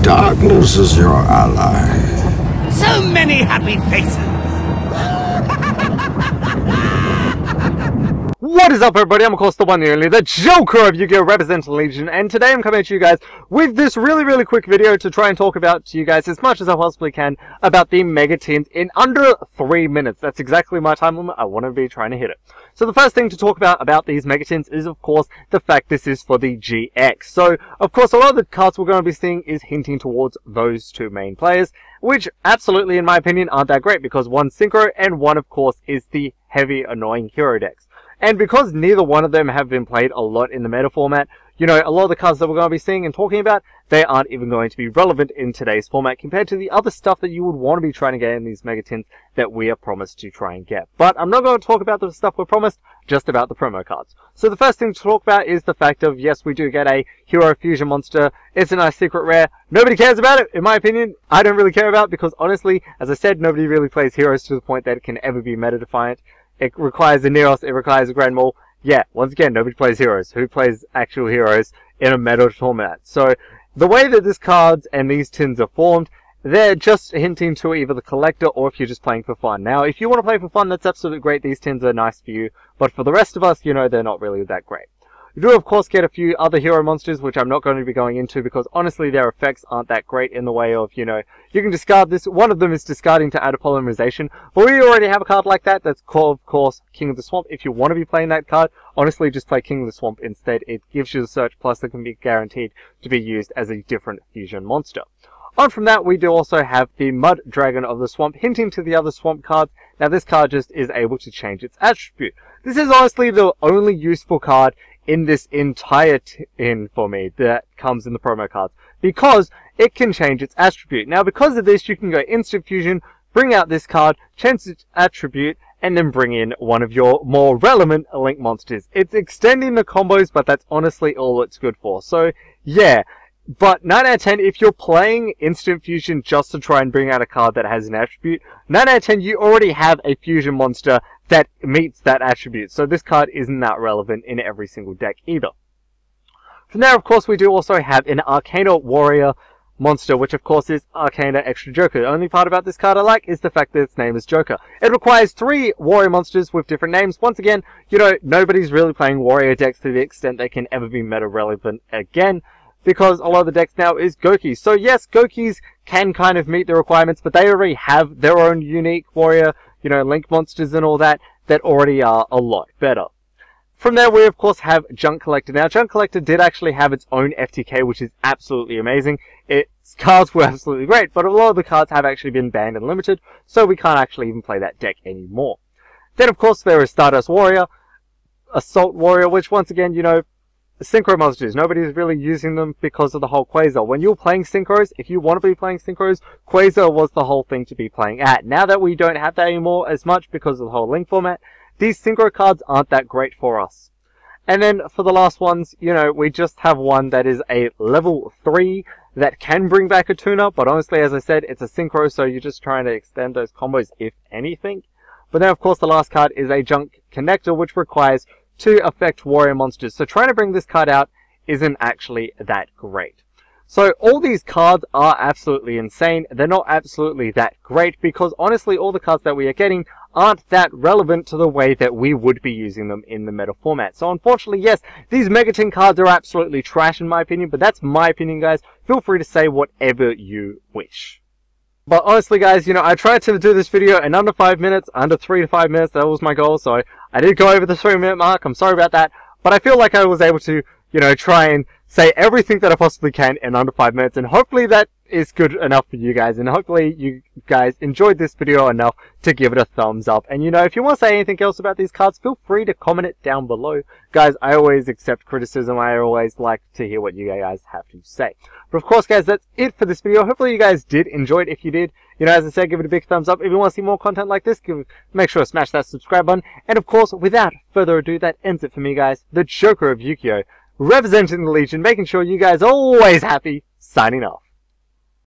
Darkness is your ally. So many happy faces! What is up, everybody? I'm of course the one and only, the Joker of Yu-Gi-Oh! Representing Legion, and today I'm coming to you guys with this really quick video to try and talk about to you guys as much as I possibly can about the mega teams in under 3 minutes. That's exactly my time limit. I want to be trying to hit it. So the first thing to talk about these mega teams is, of course, the fact this is for the GX. So, of course, a lot of the cards we're going to be seeing is hinting towards those two main players, which absolutely, in my opinion, aren't that great because one's Synchro and one, of course, is the heavy, annoying hero decks. And because neither one of them have been played a lot in the meta format, you know, a lot of the cards that we're going to be seeing and talking about, they aren't even going to be relevant in today's format compared to the other stuff that you would want to be trying to get in these mega tins that we are promised to try and get. But I'm not going to talk about the stuff we're promised, just about the promo cards. So the first thing to talk about is the fact of, yes, we do get a hero fusion monster. It's a nice secret rare. Nobody cares about it, in my opinion. I don't really care about it because, honestly, as I said, nobody really plays heroes to the point that it can ever be meta-defiant. It requires a Neos, it requires a Grand Maul. Yeah, once again, nobody plays heroes. Who plays actual heroes in a meta format? So, the way that this cards and these tins are formed, they're just hinting to either the collector or if you're just playing for fun. Now, if you want to play for fun, that's absolutely great. These tins are nice for you. But for the rest of us, you know, they're not really that great. You do, of course, get a few other hero monsters, which I'm not going to be going into because, honestly, their effects aren't that great in the way of, you know, you can discard this. One of them is discarding to add a polymerization, but we already have a card like that. That's called, of course, King of the Swamp. If you want to be playing that card, honestly, just play King of the Swamp instead. It gives you the search, plus it can be guaranteed to be used as a different fusion monster. On from that, we do also have the Mud Dragon of the Swamp, hinting to the other Swamp cards. Now, this card just is able to change its attribute. This is honestly the only useful card in this entire tin for me that comes in the promo cards, because it can change its attribute. Now, because of this, you can go instant fusion, bring out this card, change its attribute, and then bring in one of your more relevant link monsters. It's extending the combos, but that's honestly all it's good for. So, yeah. But 9 out of 10, if you're playing Instant Fusion just to try and bring out a card that has an attribute, 9 out of 10, you already have a fusion monster that meets that attribute. So this card isn't that relevant in every single deck either. From there, of course, we do also have an Arcana Warrior monster, which of course is Arcana Extra Joker. The only part about this card I like is the fact that its name is Joker. It requires 3 warrior monsters with different names. Once again, you know, nobody's really playing warrior decks to the extent they can ever be meta relevant again, because a lot of the decks now is Gokis. So yes, Gokis can kind of meet the requirements, but they already have their own unique warrior, you know, link monsters and all that already are a lot better. From there, we of course have Junk Collector. Now, Junk Collector did actually have its own FTK, which is absolutely amazing. Its cards were absolutely great, but a lot of the cards have actually been banned and limited, so we can't actually even play that deck anymore. Then, of course, there is Stardust Warrior, Assault Warrior, which once again, you know, Synchro monsters, nobody's really using them because of the whole Quasar. When you're playing Synchros, if you want to be playing Synchros, Quasar was the whole thing to be playing at. Now that we don't have that anymore as much because of the whole Link format, these Synchro cards aren't that great for us. And then for the last ones, you know, we just have one that is a level 3 that can bring back a tuner, but honestly, as I said, it's a Synchro, so you're just trying to extend those combos, if anything. But then, of course, the last card is a Junk Connector, which requires 2 affect warrior monsters. So trying to bring this card out isn't actually that great. So all these cards are absolutely insane. They're not absolutely that great because honestly all the cards that we are getting aren't that relevant to the way that we would be using them in the meta format. So unfortunately, yes, these Megatin cards are absolutely trash in my opinion, but that's my opinion, guys. Feel free to say whatever you wish. But honestly, guys, you know, I tried to do this video in under 5 minutes, under 3 to 5 minutes. That was my goal, so I did go over the 3-minute mark. I'm sorry about that. But I feel like I was able to, you know, try and say everything that I possibly can in under 5 minutes. And hopefully that is good enough for you guys. And hopefully you guys enjoyed this video enough to give it a thumbs up. And, you know, if you want to say anything else about these cards, feel free to comment it down below. Guys, I always accept criticism. I always like to hear what you guys have to say. But of course, guys, that's it for this video. Hopefully you guys did enjoy it. If you did, you know, as I said, give it a big thumbs up. If you want to see more content like this, make sure to smash that subscribe button. And of course, without further ado, that ends it for me, guys. The Joker of Yu-Gi-Oh! Representing the Legion, making sure you guys are always happy, signing off.